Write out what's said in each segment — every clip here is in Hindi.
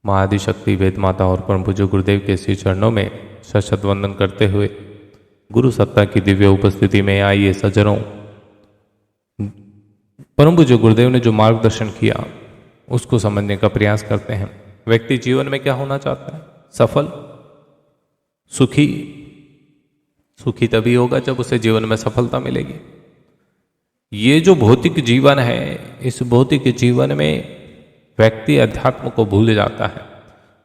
महाआदिशक्ति वेद माता और परम पूज्य गुरुदेव के श्री चरणों में शत वंदन करते हुए गुरु सत्ता की दिव्य उपस्थिति में आइए सज्जनों, परम पूज्य गुरुदेव ने जो मार्गदर्शन किया उसको समझने का प्रयास करते हैं। व्यक्ति जीवन में क्या होना चाहता है? सफल, सुखी। सुखी तभी होगा जब उसे जीवन में सफलता मिलेगी। ये जो भौतिक जीवन है, इस भौतिक जीवन में व्यक्ति अध्यात्म को भूल जाता है।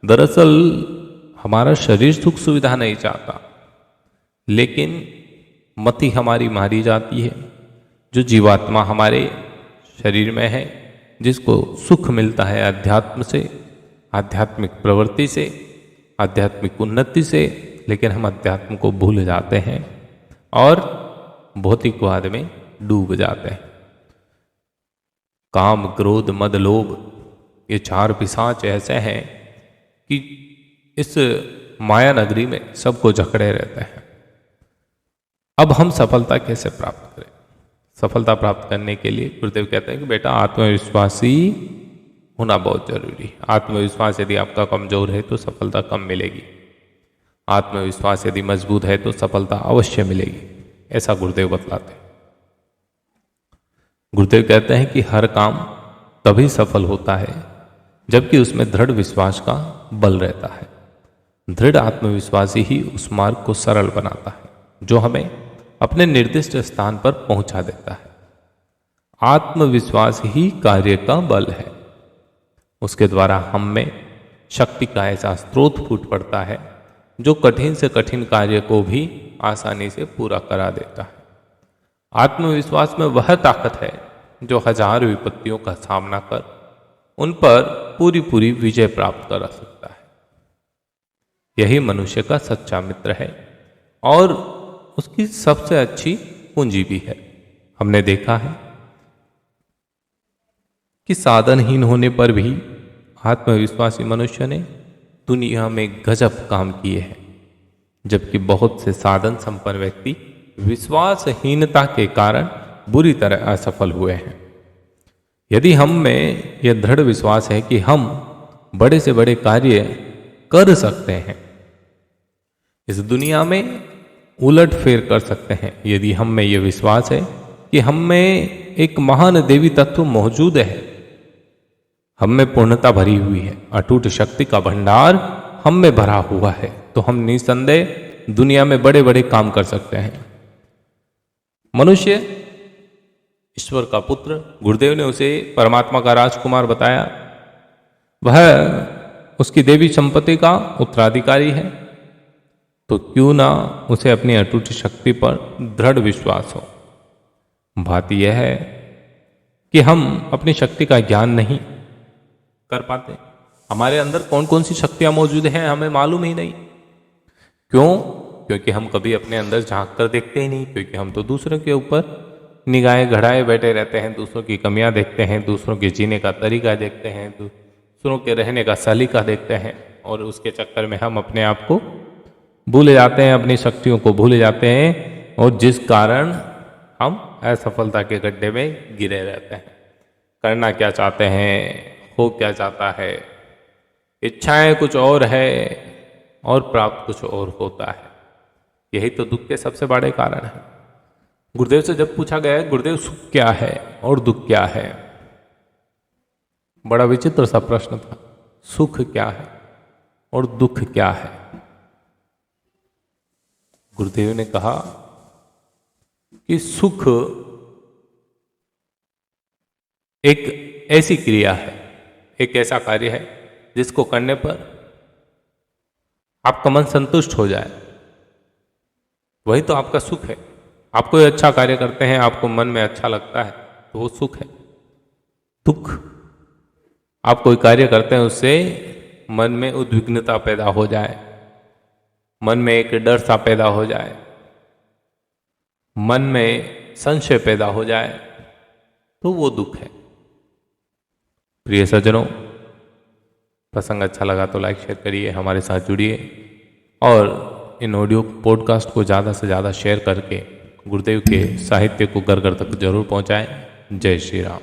दरअसल हमारा शरीर सुख सुविधा नहीं चाहता, लेकिन मति हमारी मारी जाती है। जो जीवात्मा हमारे शरीर में है, जिसको सुख मिलता है अध्यात्म से, आध्यात्मिक प्रवृत्ति से, आध्यात्मिक उन्नति से, लेकिन हम अध्यात्म को भूल जाते हैं और भौतिकवाद में डूब जाते हैं। काम, क्रोध, मद, लोभ, ये चार पिशाच ऐसे हैं कि इस माया नगरी में सबको जकड़े रहते हैं। अब हम सफलता कैसे प्राप्त करें? सफलता प्राप्त करने के लिए गुरुदेव कहते हैं कि बेटा आत्मविश्वासी होना बहुत जरूरी है। आत्मविश्वास यदि आपका कमजोर है तो सफलता कम मिलेगी। आत्मविश्वास यदि मजबूत है तो सफलता अवश्य मिलेगी, ऐसा गुरुदेव बतलाते हैं। गुरुदेव कहते हैं कि हर काम तभी सफल होता है जबकि उसमें दृढ़ विश्वास का बल रहता है। दृढ़ आत्मविश्वास ही उस मार्ग को सरल बनाता है जो हमें अपने निर्दिष्ट स्थान पर पहुंचा देता है। आत्मविश्वास ही कार्य का बल है। उसके द्वारा हम में शक्ति का ऐसा स्रोत फूट पड़ता है जो कठिन से कठिन कार्य को भी आसानी से पूरा करा देता है। आत्मविश्वास में वह ताकत है जो हजार विपत्तियों का सामना कर उन पर पूरी विजय प्राप्त करा सकता है। यही मनुष्य का सच्चा मित्र है और उसकी सबसे अच्छी पूंजी भी है। हमने देखा है कि साधनहीन होने पर भी आत्मविश्वासी मनुष्य ने दुनिया में गजब काम किए हैं, जबकि बहुत से साधन संपन्न व्यक्ति विश्वासहीनता के कारण बुरी तरह असफल हुए हैं। यदि हम में यह दृढ़ विश्वास है कि हम बड़े से बड़े कार्य कर सकते हैं, इस दुनिया में उलट फेर कर सकते हैं, यदि हम में यह विश्वास है कि हम में एक महान देवी तत्व मौजूद है, हम में पूर्णता भरी हुई है, अटूट शक्ति का भंडार हम में भरा हुआ है, तो हम निसंदेह दुनिया में बड़े बड़े काम कर सकते हैं। मनुष्य ईश्वर का पुत्र, गुरुदेव ने उसे परमात्मा का राजकुमार बताया, वह उसकी देवी संपत्ति का उत्तराधिकारी है, तो क्यों ना उसे अपनी अटूट शक्ति पर दृढ़ विश्वास हो। बात यह है कि हम अपनी शक्ति का ज्ञान नहीं कर पाते। हमारे अंदर कौन कौन सी शक्तियां मौजूद हैं हमें मालूम ही नहीं। क्यों? क्योंकि हम कभी अपने अंदर झांक कर देखते ही नहीं, क्योंकि हम तो दूसरों के ऊपर निगाहें गड़ाए बैठे रहते हैं, दूसरों की कमियां देखते हैं, दूसरों के जीने का तरीका देखते हैं, दूसरों के रहने का सलीका देखते हैं, और उसके चक्कर में हम अपने आप को भूल जाते हैं, अपनी शक्तियों को भूल जाते हैं, और जिस कारण हम असफलता के गड्ढे में गिरे रहते हैं। करना क्या चाहते हैं, हो क्या चाहता है, इच्छाएं कुछ और है और प्राप्त कुछ और होता है। यही तो दुख के सबसे बड़े कारण है। गुरुदेव से जब पूछा गया गुरुदेव सुख क्या है और दुख क्या है, बड़ा विचित्र सा प्रश्न था। सुख क्या है और दुख क्या है? गुरुदेव ने कहा कि सुख एक ऐसी क्रिया है, एक ऐसा कार्य है जिसको करने पर आपका मन संतुष्ट हो जाए, वही तो आपका सुख है। आप कोई अच्छा कार्य करते हैं, आपको मन में अच्छा लगता है, तो वो सुख है। दुख, आप कोई कार्य करते हैं उससे मन में उद्विग्नता पैदा हो जाए, मन में एक डर सा पैदा हो जाए, मन में संशय पैदा हो जाए, तो वो दुख है। प्रिय सज्जनों, प्रसंग अच्छा लगा तो लाइक शेयर करिए, हमारे साथ जुड़िए और इन ऑडियो पॉडकास्ट को ज़्यादा से ज़्यादा शेयर करके गुरुदेव के साहित्य को घर घर तक जरूर पहुंचाएं। जय श्री राम।